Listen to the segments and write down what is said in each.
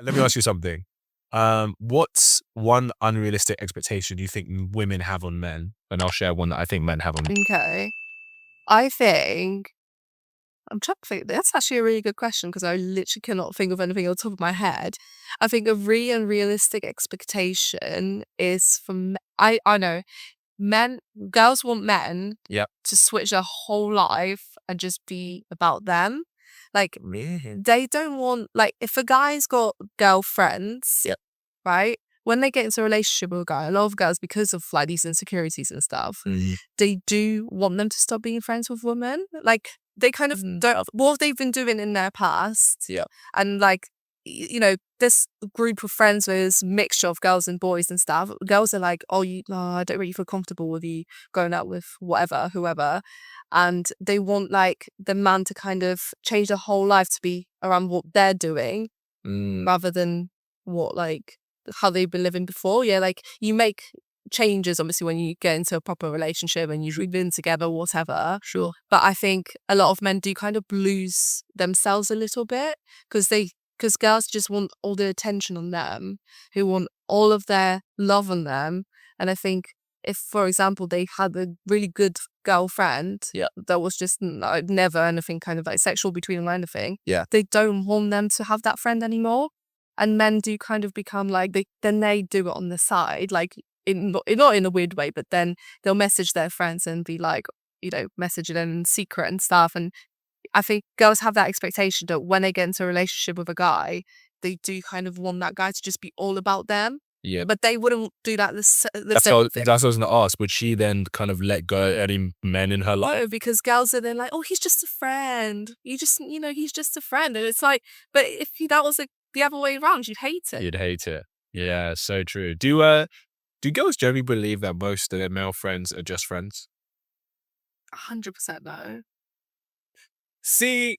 Let me ask you something. What's one unrealistic expectation you think women have on men? And I'll share one that I think men have on men. Okay. I think I'm trying to think. That's actually a really good question because I literally cannot think of anything on top of my head. I think a really unrealistic expectation is from I know men girls want men Yep. to switch their whole life and just be about them. Like Yeah. they don't want like if a guy's got girlfriends, Yep. right? When they get into a relationship with a guy, a lot of girls, because of like these insecurities and stuff, they do want them to stop being friends with women. Like they kind of don't what they've been doing in their past. Yeah. And like this group of friends with this mixture of girls and boys and stuff. Girls are like, oh, I don't really feel comfortable with you going out with whatever, whoever. And they want like the man to kind of change their whole life to be around what they're doing rather than what like how they've been living before. Yeah, like you make changes obviously when you get into a proper relationship and you've been together, whatever. Sure. But I think a lot of men do kind of lose themselves a little bit because girls just want all the attention on them, who want all of their love on them. And I think if, for example, they had a really good girlfriend that was just never anything kind of like sexual between them or anything, they don't want them to have that friend anymore. And men do kind of become like, they do it on the side, like not in a weird way, but then they'll message their friends and be like, messaging them in secret and stuff. And I think girls have that expectation that when they get into a relationship with a guy, they do kind of want that guy to just be all about them. Yeah. But they wouldn't do that the That's same what thing. I was going to ask. Would she then kind of let go any men in her life? No, because girls are then like, oh, he's just a friend. You just, he's just a friend. And it's like, but if that was the other way around, you'd hate it. You'd hate it. Yeah, so true. Do girls generally believe that most of their male friends are just friends? 100% no. See,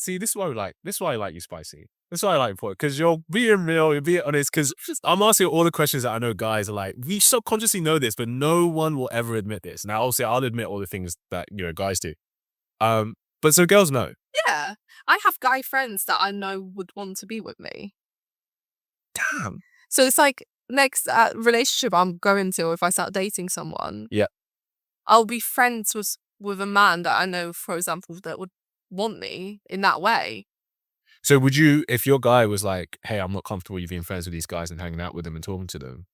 this is why I like you, Spicy. This is why I like you, because you're being real, you're being honest. Because I'm asking all the questions that I know guys are like, we subconsciously know this, but no one will ever admit this. Now, obviously, I'll admit all the things that guys do. But so girls know. Yeah, I have guy friends that I know would want to be with me. Damn. So it's like next relationship I'm going to, if I start dating someone, Yeah. I'll be friends with a man that I know, for example, that would want me in that way. So would you, if your guy was like, hey, I'm not comfortable you being friends with these guys and hanging out with them and talking to them,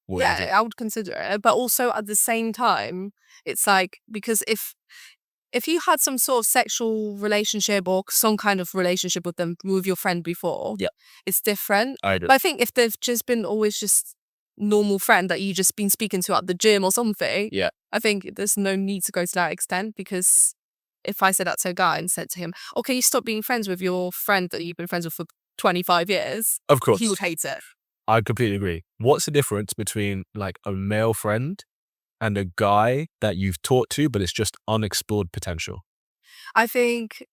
what would you do? Yeah, I would consider it. But also at the same time, it's like, because if you had some sort of sexual relationship or some kind of relationship with them, with your friend before, it's different. I do. But I think if they've just been always just normal friend that you just been speaking to at the gym or something, I think there's no need to go to that extent, because if I said that to a guy and said to him, okay, you stop being friends with your friend that you've been friends with for 25 years, Of course. he would hate it. I completely agree. What's the difference between like a male friend and a guy that you've talked to, but it's just unexplored potential? I think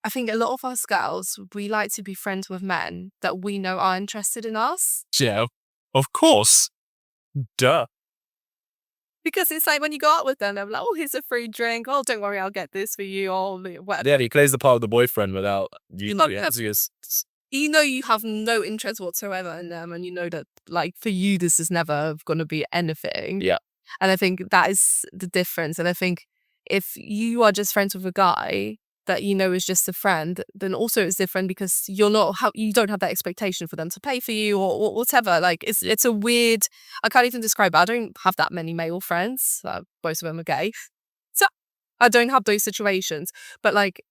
a lot of us girls, we like to be friends with men that we know are interested in us. Yeah, of course. Duh. Because it's like when you go out with them, they're like, oh, here's a free drink. Oh, don't worry, I'll get this for you. Or whatever. Yeah, he plays the part of the boyfriend without you. You know you have no interest whatsoever in them, and you know that like for you this is never going to be anything. Yeah. And I think that is the difference. And I think if you are just friends with a guy that you know is just a friend, then also it's different, because you don't have that expectation for them to pay for you or whatever. Like it's a weird. I can't even describe it. I don't have that many male friends. Most of them are gay, so I don't have those situations. But like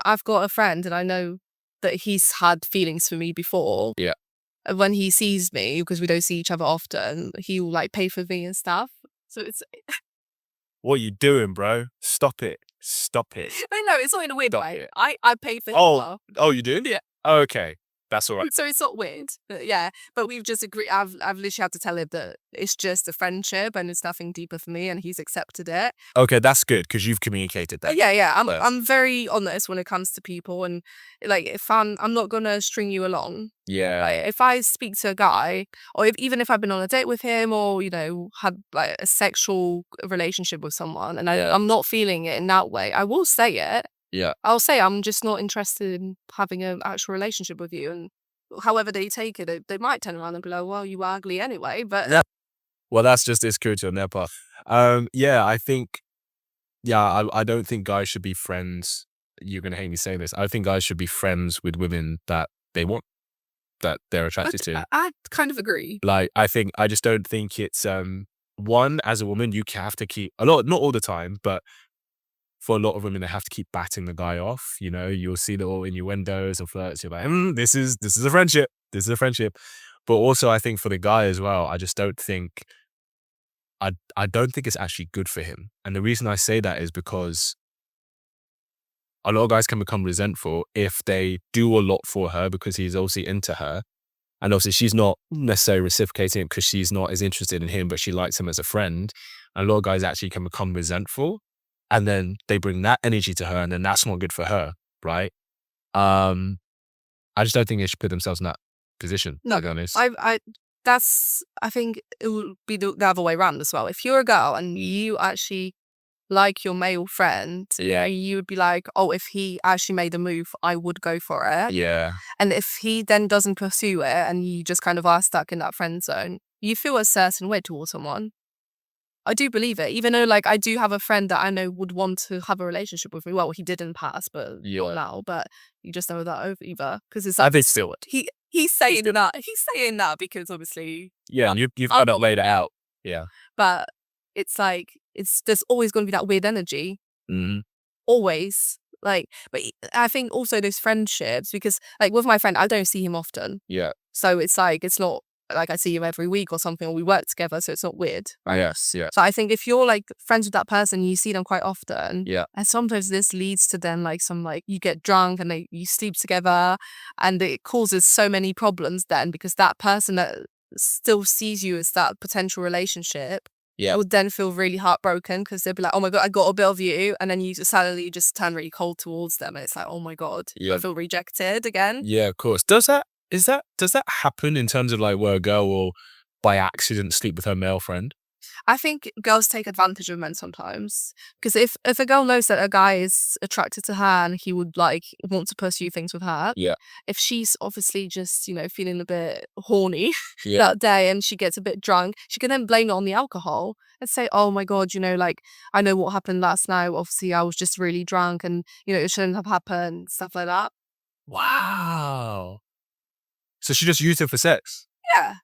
I've got a friend, and I know that he's had feelings for me before. Yeah. And when he sees me, because we don't see each other often, he will like pay for me and stuff. So it's. What are you doing, bro? Stop it. Stop it. I know, it's not in a weird way. I pay for him. Oh, you do? Yeah. Okay. That's all right. So it's not weird. But yeah. But we've just agreed. I've literally had to tell him that it's just a friendship and it's nothing deeper for me, and he's accepted it. Okay, that's good, because you've communicated that. Yeah. I'm very honest when it comes to people, and like if I'm not gonna string you along. Yeah. Like, if I speak to a guy, or even if I've been on a date with him, or had like a sexual relationship with someone, and I'm not feeling it in that way, I will say it. Yeah. I'll say I'm just not interested in having an actual relationship with you, and however they take it, they might turn around and be like, well, you were ugly anyway. But Yeah. Well, that's just insecurity on their part. Yeah, I think, yeah, I don't think guys should be friends. You're gonna hate me saying this. I think guys should be friends with women that they want, that they're attracted to. I kind of agree. Like, I just don't think it's one, as a woman, you have to keep a lot, not all the time, but for a lot of women, they have to keep batting the guy off. You know, you'll see the little innuendos and flirts. You're like, this is a friendship. This is a friendship. But also, I think for the guy as well, I just don't think I don't think it's actually good for him. And the reason I say that is because a lot of guys can become resentful if they do a lot for her because he's obviously into her. And obviously she's not necessarily reciprocating it because she's not as interested in him, but she likes him as a friend. And a lot of guys actually can become resentful, and then they bring that energy to her, and then that's not good for her, right? I just don't think they should put themselves in that position, No, to be honest. I think it would be the other way around as well. If you're a girl and you actually like your male friend, Yeah. you would be like, oh, if he actually made a move, I would go for it. Yeah. And if he then doesn't pursue it and you just kind of are stuck in that friend zone, you feel a certain way towards someone. I do believe it, even though like I do have a friend that I know would want to have a relationship with me. Well, he did in the past, but Yeah. not now. But you just know that over either because it's I like think still it. he's saying that because obviously, Yeah, you've kind of laid it out. Yeah. but it's like there's always going to be that weird energy. Mm-hmm. Always. Like, but I think also those friendships, because like with my friend, I don't see him often. Yeah. So it's like, it's not like I see him every week or something, or we work together. So it's not weird. Yes. Yeah. So I think if you're like friends with that person, you see them quite often. Yeah. And sometimes this leads to then like some like you get drunk and you sleep together, and it causes so many problems then because that person that still sees you as that potential relationship would then feel really heartbroken because they'll be like, oh my God, I got a bit of you. And then you suddenly just turn really cold towards them. And it's like, oh my God, I feel rejected again. Yeah, of course. Does that happen in terms of like where a girl will by accident sleep with her male friend? I think girls take advantage of men sometimes because if a girl knows that a guy is attracted to her and he would like want to pursue things with her, Yeah. if she's obviously just feeling a bit horny Yeah. that day and she gets a bit drunk, she can then blame it on the alcohol and say, oh my God, like I know what happened last night. Obviously, I was just really drunk and it shouldn't have happened, stuff like that. Wow. So she just used it for sex? Yeah.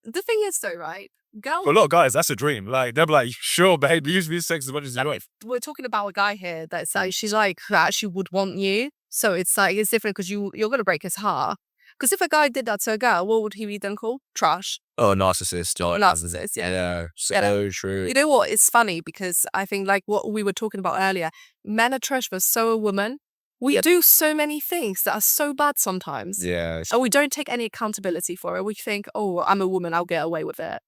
The thing is though, right? Girls, For a lot of guys, that's a dream. Like, they're like, sure, babe, use me for sex as much as you want. we're talking about a guy here that's like, she's like, who actually would want you. So it's like, it's different because you're going to break his heart. Because if a guy did that to a girl, what would he be then called? Trash. Oh, narcissist. Oh, Narcissist, yeah. Yeah, so true. You know what? It's funny because I think like what we were talking about earlier, men are trash, but so are women. We do so many things that are so bad sometimes. Yeah. And we don't take any accountability for it. We think, oh, I'm a woman, I'll get away with it.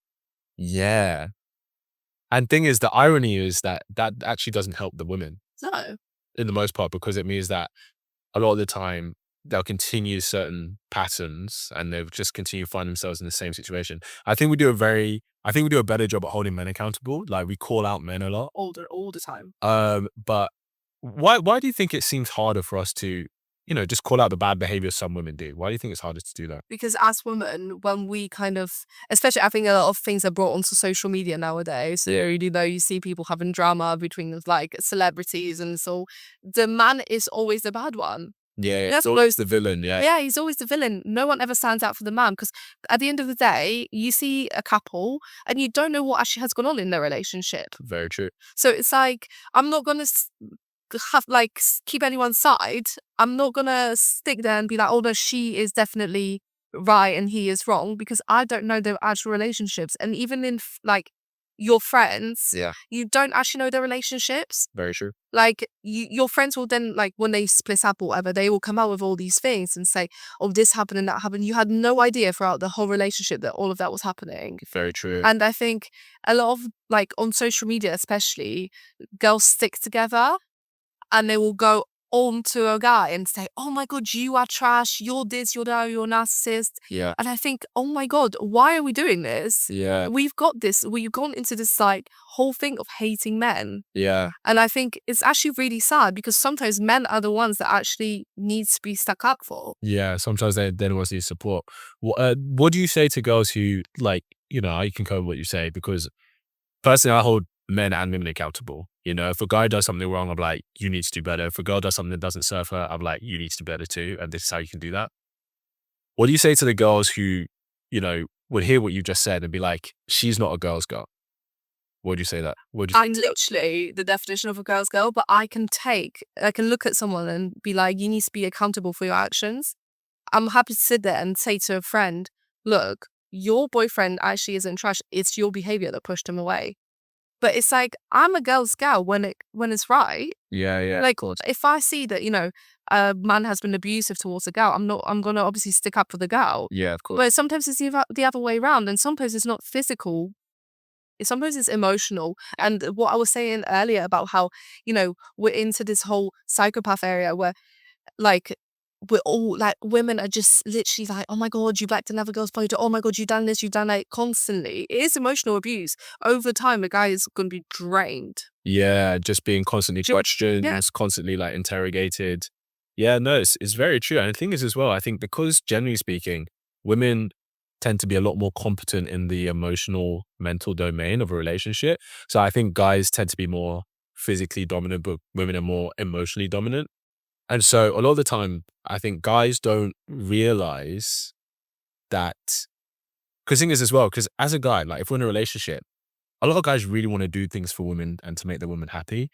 Yeah. And thing is, the irony is that actually doesn't help the women No. in the most part, because it means that a lot of the time they'll continue certain patterns and they'll just continue to find themselves in the same situation. I think we do a better job at holding men accountable. Like, we call out men a lot. All the time. But why do you think it seems harder for us to, just call out the bad behavior some women do? Why do you think it's harder to do that? Because as women, when we kind of, especially I think a lot of things are brought onto social media nowadays. So, you see people having drama between like celebrities, and so the man is always the bad one. Yeah, That's always the villain. Yeah. Yeah, he's always the villain. No one ever stands out for the man because at the end of the day, you see a couple and you don't know what actually has gone on in their relationship. Very true. So it's like, I'm not going to have like keep anyone's side. I'm not going to stick there and be like, oh no, she is definitely right and he is wrong, because I don't know their actual relationships. And even in like your friends, you don't actually know their relationships. Very true. Like your friends will then, like when they split up or whatever, they will come out with all these things and say, oh, this happened and that happened. You had no idea throughout the whole relationship that all of that was happening. Very true. And I think a lot of like on social media, especially, girls stick together and they will go onto a guy and say, "Oh my god, you are trash. You're this. You're that. You're a narcissist." Yeah. And I think, "Oh my god, why are we doing this? Yeah. We've got this. We've gone into this like whole thing of hating men." Yeah. And I think it's actually really sad because sometimes men are the ones that actually needs to be stuck up for. Yeah. Sometimes they don't want to need support. What do you say to girls who like, I can cover what you say because personally, I hold men and women accountable. If a guy does something wrong, I'm like, you need to do better. If a girl does something that doesn't serve her, I'm like, you need to do better too. And this is how you can do that. What do you say to the girls who, would hear what you just said and be like, she's not a girl's girl? What do you say that? I'm literally the definition of a girl's girl, but I can look at someone and be like, you need to be accountable for your actions. I'm happy to sit there and say to a friend, look, your boyfriend actually isn't trash. It's your behavior that pushed him away. But it's like, I'm a girl's girl when it's right. Yeah, yeah. Like, if I see that, a man has been abusive towards a girl, I'm going to obviously stick up for the girl. Yeah, of course. But sometimes it's the other way around. And sometimes it's not physical. Sometimes it's emotional. And what I was saying earlier about how, we're into this whole psychopath area where like we're all like women are just literally like, oh my god, you blacked another girl's photo, oh my god, you've done this, you've done that constantly. It is emotional abuse. Over time, a guy is going to be drained. Yeah, just being constantly questioned, yeah. constantly like interrogated. Yeah, no, it's very true. And the thing is as well, I think because generally speaking, women tend to be a lot more competent in the emotional, mental domain of a relationship. So I think guys tend to be more physically dominant, but women are more emotionally dominant. And so a lot of the time, I think guys don't realize that. Because the thing is as well, because as a guy, like if we're in a relationship, a lot of guys really want to do things for women and to make the woman happy.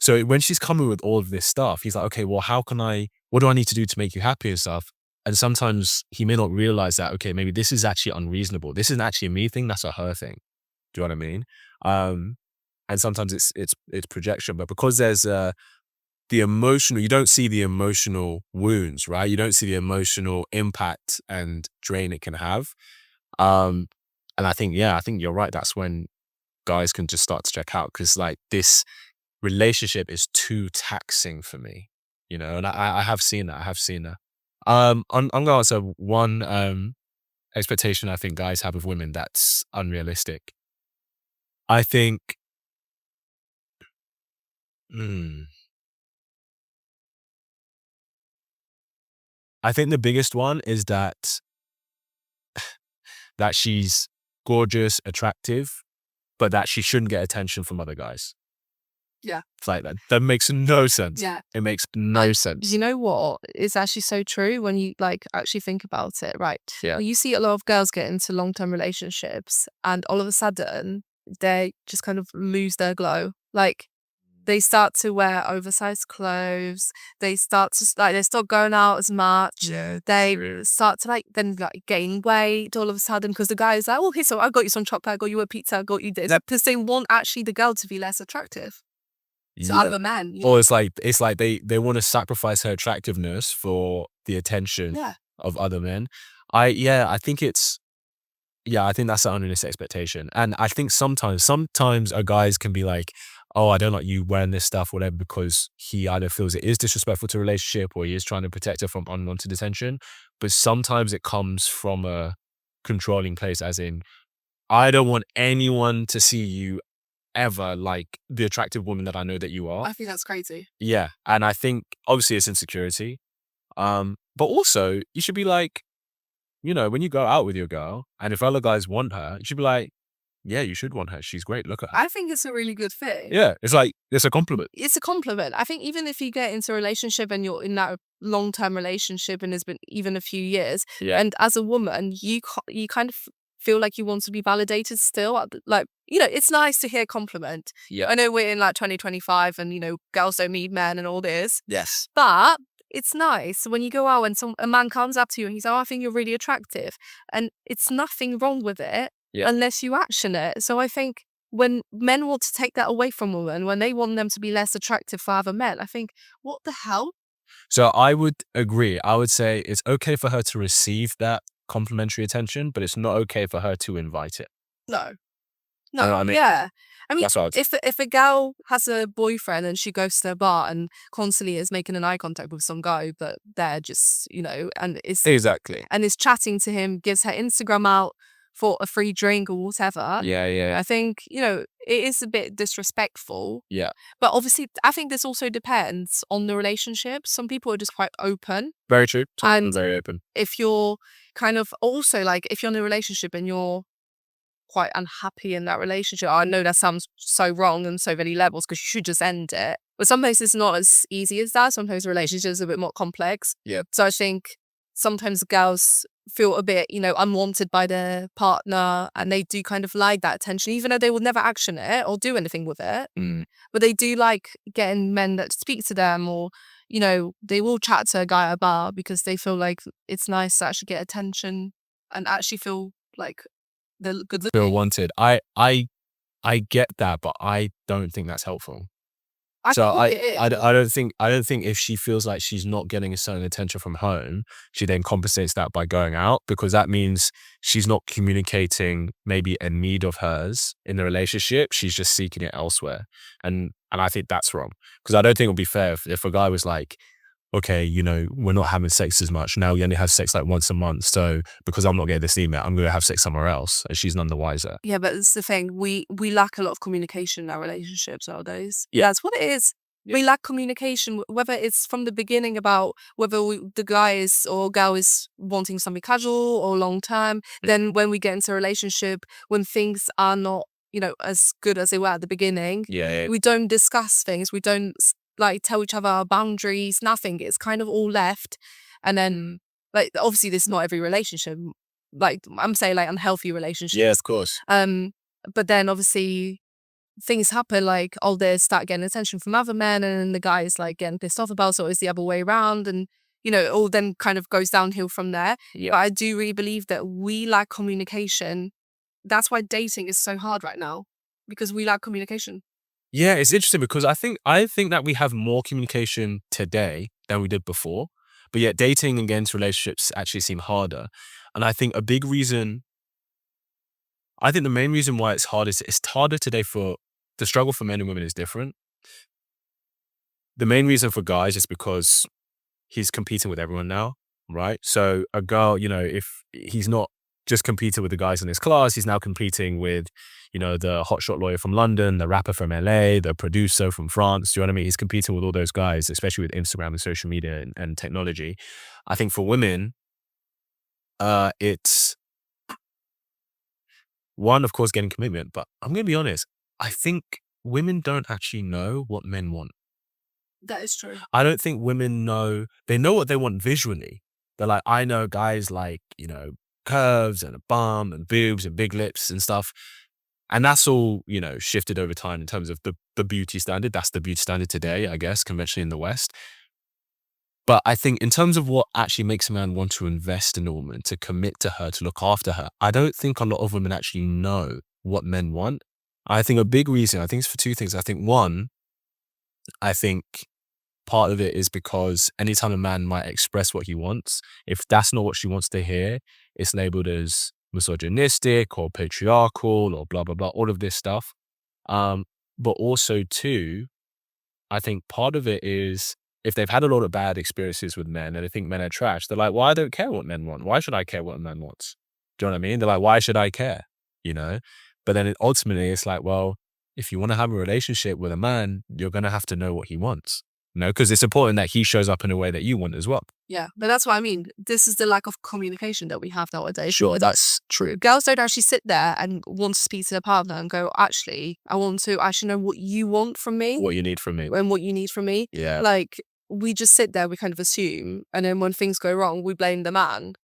So when she's coming with all of this stuff, he's like, okay, well, what do I need to do to make you happy and stuff? And sometimes he may not realize that, okay, maybe this is actually unreasonable. This isn't actually a me thing. That's a her thing. Do you know what I mean? And sometimes it's projection, but because there's you don't see the emotional wounds, right? You don't see the emotional impact and drain it can have. And I think you're right. That's when guys can just start to check out because like this relationship is too taxing for me, and I have seen that. I'm going to answer one expectation I think guys have of women that's unrealistic. I think, I think the biggest one is that she's gorgeous, attractive, but that she shouldn't get attention from other guys. Yeah. It's like that. That makes no sense. Yeah. It makes no sense. You know what? It's actually so true when you like actually think about it, right? Yeah. You see a lot of girls get into long-term relationships and all of a sudden they just kind of lose their glow. Like they start to wear oversized clothes. They start to they stop going out as much. Yeah. They start to then gain weight all of a sudden because the guy is like, oh, okay, so I got you some chocolate, I got you a pizza, I got you this. Because they want actually the girl to be less attractive. So other men. Or it's like they want to sacrifice her attractiveness for the attention of other men. I think I think that's an unrealistic expectation. And I think sometimes a guys can be like, oh, I don't like you wearing this stuff, whatever, because he either feels it is disrespectful to a relationship or he is trying to protect her from unwanted attention. But sometimes it comes from a controlling place, as in, I don't want anyone to see you ever like the attractive woman that I know that you are. I think that's crazy. Yeah. And I think obviously it's insecurity. But also you should be like, when you go out with your girl and if other guys want her, you should be like, yeah, you should want her. She's great. Look at her. I think it's a really good thing. Yeah. It's like, it's a compliment. It's a compliment. I think even if you get into a relationship and you're in that long-term relationship and it's been even a few years, and as a woman, you kind of feel like you want to be validated still. Like, it's nice to hear a compliment. Yeah. I know we're in 2025 and, girls don't need men and all this. Yes. But it's nice when you go out and a man comes up to you and he's like, oh, I think you're really attractive. And it's nothing wrong with it unless you action it. So I think when men want to take that away from women, when they want them to be less attractive for other men, I think, what the hell? So I would agree. I would say it's okay for her to receive that complimentary attention, but it's not okay for her to invite it. No. You know what I mean? Yeah. I mean, That's what I would say. if a girl has a boyfriend and she goes to a bar and constantly is making an eye contact with some guy, but they're just, Exactly. and is chatting to him, gives her Instagram out for a free drink or whatever, Yeah, yeah, I think, it is a bit disrespectful. yeah. But obviously, I think this also depends on the relationship. Some people are just quite open. Very true. I'm And very open. if you're kind of also like, if you're in a relationship and you're quite unhappy in that relationship, I know that sounds so wrong on so many levels because you should just end it. But sometimes it's not as easy as that. Sometimes relationships are a bit more complex. Yeah. So I think sometimes girls feel a bit, unwanted by their partner and they do kind of like that attention, even though they will never action it or do anything with it. Mm. But they do like getting men that speak to them or, they will chat to a guy at a bar because they feel like it's nice to actually get attention and actually feel like they're good Feel looking. wanted. I get that, but I don't think that's helpful. I So think it is. I don't think if she feels like she's not getting a certain attention from home, she then compensates that by going out, because that means she's not communicating maybe a need of hers in the relationship. She's just seeking it elsewhere. And I think that's wrong. Because I don't think it would be fair if a guy was like, okay, we're not having sex as much. Now we only have sex like once a month. So because I'm not getting this email, I'm going to have sex somewhere else. And she's none the wiser. Yeah, but it's the thing. We lack a lot of communication in our relationships nowadays. Yeah. That's what it is. Yeah. We lack communication, whether it's from the beginning about whether the guy is or girl is wanting something casual or long term. Then when we get into a relationship, when things are not, as good as they were at the beginning, Yeah. we don't discuss things. We don't like tell each other our boundaries, nothing. It's kind of all left. And then, like, obviously, this is not every relationship. Like, I'm saying, like, unhealthy relationships. Yeah, of course. But then obviously things happen, like, oh, they start getting attention from other men, and then the guy is like getting pissed off about it, so it's the other way around, and it all then kind of goes downhill from there. Yeah. But I do really believe that we lack communication. That's why dating is so hard right now, because we lack communication. Yeah, it's interesting because I think that we have more communication today than we did before, but yet dating against relationships actually seem harder. And I think the main reason why it's hard is it's harder today for the struggle for men and women is different. The main reason for guys is because he's competing with everyone now, right? So a girl, if he's not just competing with the guys in his class, he's now competing with, the hotshot lawyer from London, the rapper from LA, the producer from France. Do you know what I mean? He's competing with all those guys, especially with Instagram and social media and technology. I think for women, it's one, of course, getting commitment. But I'm going to be honest, I think women don't actually know what men want. That is true. I don't think women know. They know what they want visually. They're like, I know guys like, curves and a bum and boobs and big lips and stuff. And that's all, shifted over time in terms of the beauty standard. That's the beauty standard today, I guess, conventionally in the West. But I think in terms of what actually makes a man want to invest in a woman, to commit to her, to look after her, I don't think a lot of women actually know what men want. I think a big reason, I think it's for two things. I think one, I think part of it is because anytime a man might express what he wants, if that's not what she wants to hear, it's labeled as misogynistic or patriarchal or blah, blah, blah, all of this stuff. But also too, I think part of it is if they've had a lot of bad experiences with men and they think men are trash, they're like, well, I don't care what men want. Why should I care what a man wants? Do you know what I mean? They're like, why should I care? But then ultimately it's like, well, if you want to have a relationship with a man, you're going to have to know what he wants. Because it's important that he shows up in a way that you want as well. Yeah, but that's what I mean. This is the lack of communication that we have nowadays. Sure, that's true. Girls don't actually sit there and want to speak to their partner and go, actually, I want to actually know what you want from me. What you need from me. And what you need from me. Yeah. Like, we just sit there, we kind of assume, and then when things go wrong, we blame the man,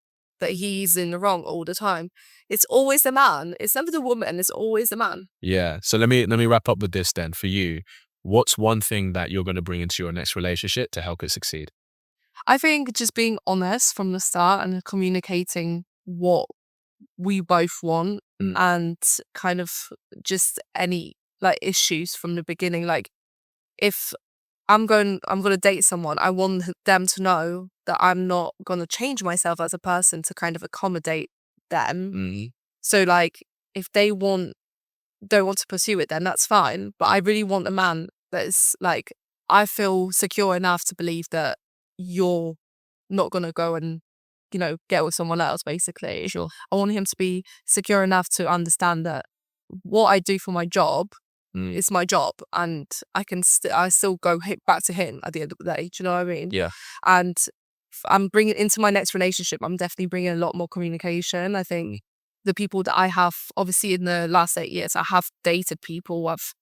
that he's in the wrong all the time. It's always the man. It's never the woman. It's always the man. Yeah. So let me wrap up with this then. For you, what's one thing that you're going to bring into your next relationship to help it succeed? I think just being honest from the start and communicating what we both want and kind of just any like issues from the beginning. Like, if I'm going to date someone, I want them to know that I'm not going to change myself as a person to kind of accommodate them. So like, if they want don't want to pursue it, then that's fine. But I really want a man that is like, I feel secure enough to believe that you're not gonna go and, get with someone else, basically. Sure. I want him to be secure enough to understand that what I do for my job is my job, and I still go back to him at the end of the day. Do you know what I mean? Yeah. And I'm bringing into my next relationship, I'm definitely bringing a lot more communication. I think the people that I have, obviously in the last 8 years, I have dated people, I've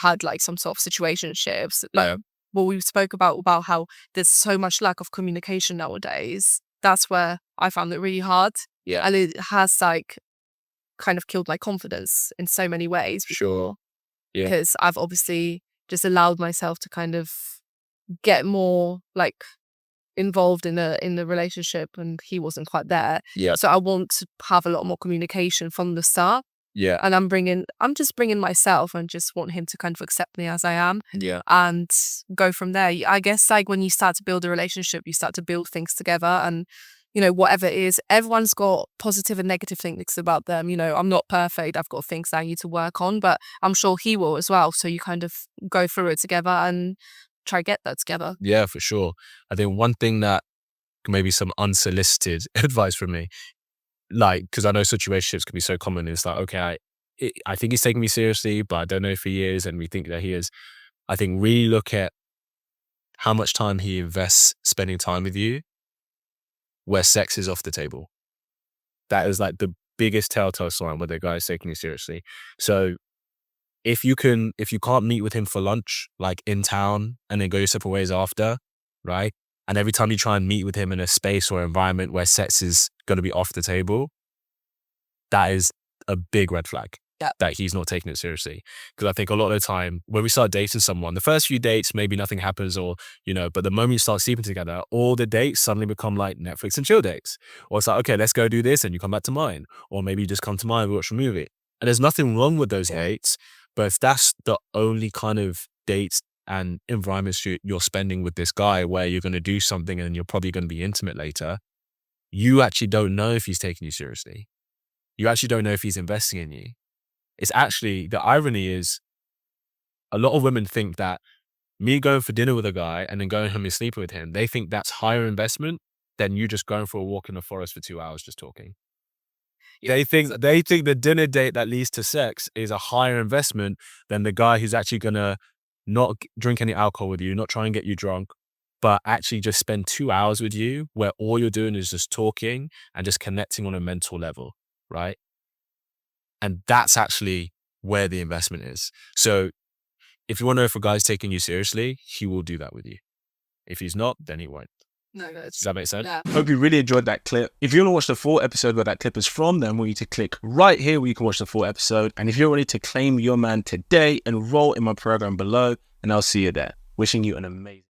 had like some sort of situationships. Like what we spoke about how there's so much lack of communication nowadays. That's where I found it really hard. Yeah. And it has like kind of killed my confidence in so many ways. Sure. Yeah. Because I've obviously just allowed myself to kind of get more like involved in the relationship, and he wasn't quite there. Yeah. So I want to have a lot more communication from the start. Yeah. And I'm just bringing myself, and just want him to kind of accept me as I am. Yeah. And go from there. I guess like when you start to build a relationship, you start to build things together, and whatever it is, everyone's got positive and negative things about them. I'm not perfect. I've got things that I need to work on, but I'm sure he will as well. So you kind of go through it together and try to get that together. Yeah, for sure. I think one thing that maybe some unsolicited advice from me, like, because I know situationships can be so common. It's like, okay, I think he's taking me seriously, but I don't know if he is, and we think that he is. I think really look at how much time he invests spending time with you, where sex is off the table. That is like the biggest telltale sign whether a guy is taking you seriously. So if you can't meet with him for lunch, like in town, and then go your separate ways after, right? And every time you try and meet with him in a space or environment where sex is going to be off the table, that is a big red flag. Yeah. That he's not taking it seriously. Because I think a lot of the time when we start dating someone, the first few dates, maybe nothing happens, or, but the moment you start sleeping together, all the dates suddenly become like Netflix and chill dates. Or it's like, okay, let's go do this, and you come back to mine. Or maybe you just come to mine, we watch a movie. And there's nothing wrong with those dates, but if that's the only kind of dates and environments you're spending with this guy where you're going to do something and you're probably going to be intimate later, you actually don't know if he's taking you seriously. You actually don't know if he's investing in you. It's actually, the irony is, a lot of women think that me going for dinner with a guy and then going home and sleeping with him, they think that's higher investment than you just going for a walk in the forest for 2 hours just talking. They think the dinner date that leads to sex is a higher investment than the guy who's actually gonna not drink any alcohol with you, not try and get you drunk, but actually just spend 2 hours with you where all you're doing is just talking and just connecting on a mental level, right? And that's actually where the investment is. So if you want to know if a guy's taking you seriously, he will do that with you. If he's not, then he won't. No, Does that make sense? Yeah. Hope you really enjoyed that clip. If you want to watch the full episode where that clip is from, then I want you to click right here where you can watch the full episode. And if you're ready to claim your man today, enroll in my program below, and I'll see you there. Wishing you an amazing